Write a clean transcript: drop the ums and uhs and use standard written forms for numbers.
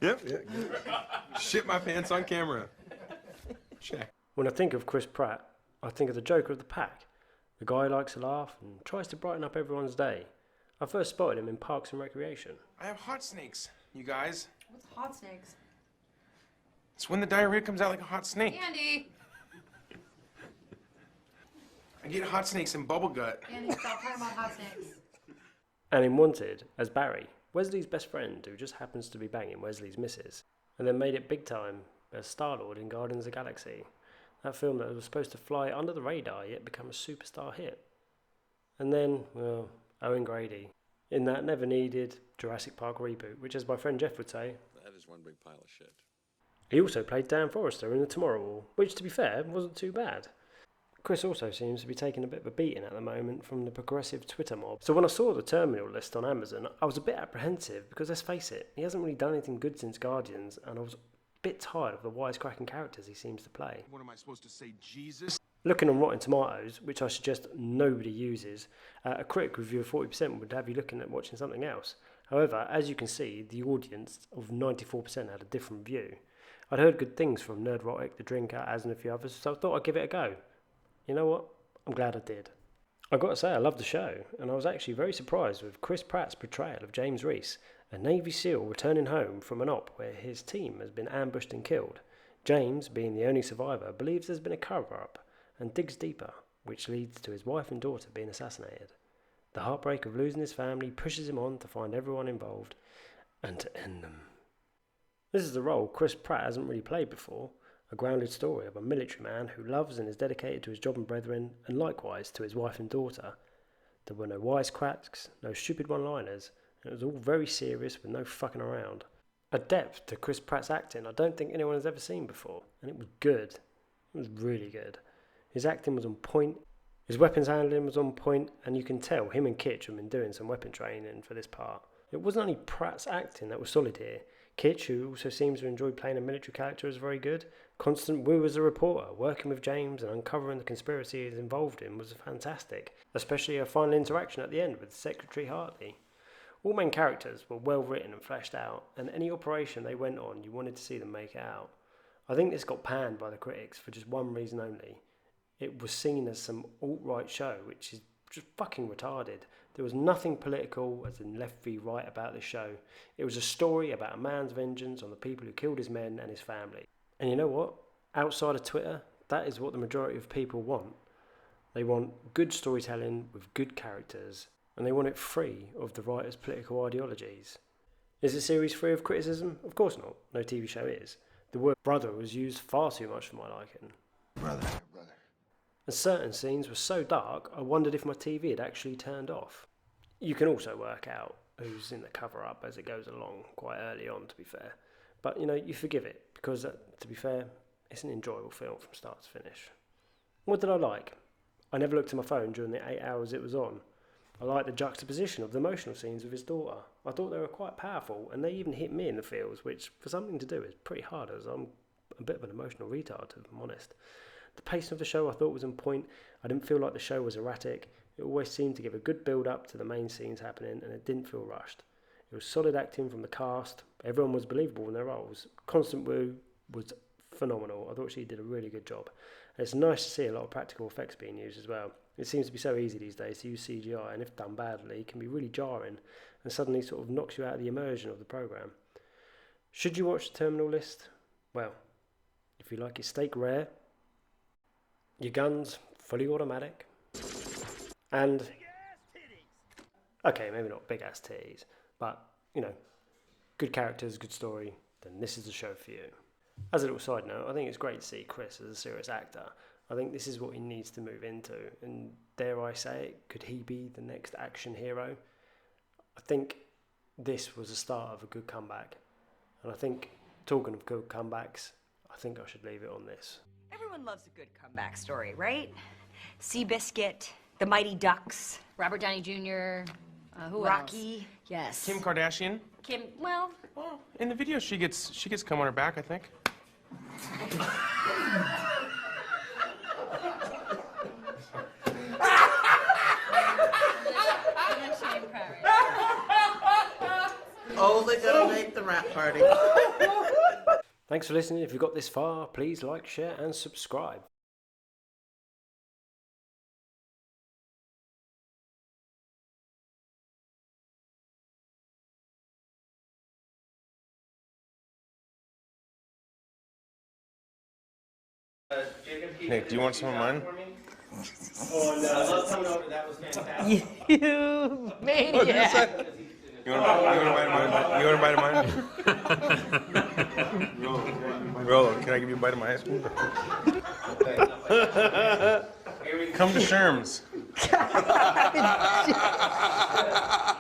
Yep. Shit my pants on camera. Check. When I think of Chris Pratt, I think of the Joker of the pack. The guy who likes to laugh and tries to brighten up everyone's day. I first spotted him in Parks and Recreation. I have hot snakes, you guys. What's hot snakes? It's when the diarrhea comes out like a hot snake. Andy! I get hot snakes and bubble gut. Andy, stop talking about hot snakes. And in Wanted as Barry, Wesley's best friend who just happens to be banging Wesley's missus. And then made it big time as Star-Lord in Guardians of the Galaxy. That film that was supposed to fly under the radar yet become a superstar hit. And then, well, Owen Grady in that never needed Jurassic Park reboot, which as my friend Jeff would say, that is one big pile of shit. He also played Dan Forrester in The Tomorrow War, which to be fair wasn't too bad. Chris also seems to be taking a bit of a beating at the moment from the progressive Twitter mob. So when I saw the terminal list on Amazon, I was a bit apprehensive because let's face it, he hasn't really done anything good since Guardians, and I was a bit tired of the wisecracking characters he seems to play. What am I supposed to say, Jesus? Looking on Rotten Tomatoes, which I suggest nobody uses, a critic review of 40% would have you looking at watching something else. However, as you can see, the audience of 94% had a different view. I'd heard good things from Nerdrotic, The Drinker, as and a few others, so I thought I'd give it a go. You know what? I'm glad I did. I got to say, I loved the show, and I was actually very surprised with Chris Pratt's portrayal of James Reece, a Navy SEAL returning home from an op where his team has been ambushed and killed. James, being the only survivor, believes there's been a cover-up and digs deeper, which leads to his wife and daughter being assassinated. The heartbreak of losing his family pushes him on to find everyone involved and to end them. This is a role Chris Pratt hasn't really played before, a grounded story of a military man who loves and is dedicated to his job and brethren, and likewise to his wife and daughter. There were no wisecracks, no stupid one-liners, and it was all very serious with no fucking around. A depth to Chris Pratt's acting I don't think anyone has ever seen before, and it was good. It was really good. His acting was on point, his weapons handling was on point, and you can tell him and Kitch have been doing some weapon training for this part. It wasn't only Pratt's acting that was solid here. Kitch, who also seems to enjoy playing a military character, is very good. Constant Wu as a reporter, working with James and uncovering the conspiracy he's involved in was fantastic, especially a final interaction at the end with Secretary Hartley. All main characters were well written and fleshed out, and any operation they went on, you wanted to see them make it out. I think this got panned by the critics for just one reason only. It was seen as some alt-right show, which is just fucking retarded. There was nothing political, as in left v right, about this show. It was a story about a man's vengeance on the people who killed his men and his family. And you know what? Outside of Twitter, that is what the majority of people want. They want good storytelling with good characters, and they want it free of the writer's political ideologies. Is the series free of criticism? Of course not. No TV show is. The word brother was used far too much for my liking. Brother. And certain scenes were so dark, I wondered if my TV had actually turned off. You can also work out who's in the cover-up as it goes along, quite early on, to be fair. But, you know, you forgive it, because, to be fair, it's an enjoyable film from start to finish. What did I like? I never looked at my phone during the 8 hours it was on. I liked the juxtaposition of the emotional scenes with his daughter. I thought they were quite powerful, and they even hit me in the feels, which, for something to do, is pretty hard, as I'm a bit of an emotional retard, if I'm honest. The pacing of the show I thought was on point. I didn't feel like the show was erratic. It always seemed to give a good build-up to the main scenes happening, and it didn't feel rushed. It was solid acting from the cast. Everyone was believable in their roles. Constant Wu was phenomenal. I thought she did a really good job. And it's nice to see a lot of practical effects being used as well. It seems to be so easy these days to use CGI, and if done badly, it can be really jarring and suddenly sort of knocks you out of the immersion of the programme. Should you watch the terminal list? Well, if you like your steak rare, your guns fully automatic, and okay, maybe not big ass titties, but you know, good characters, good story, then this is the show for you. As a little side note, I think it's great to see Chris as a serious actor. I think this is what he needs to move into, and dare I say it, could he be the next action hero? I think this was the start of a good comeback, and I think, talking of good comebacks, I think I should leave it on this. Everyone loves a good comeback story, right? Seabiscuit, the Mighty Ducks, Robert Downey Jr., who Rocky. else? Yes. Kim Kardashian. Kim, well... Well, in the video she gets cum on her back, I think. definitely gonna make the rap party. Thanks for listening. If you got this far, please like, share, and subscribe. Nick, do you want some of mine? Oh, no, I love coming over. That was fantastic. You maniac. You want to bite of mine? Bro, can I give you a bite of my ice cream? Come to Sherm's.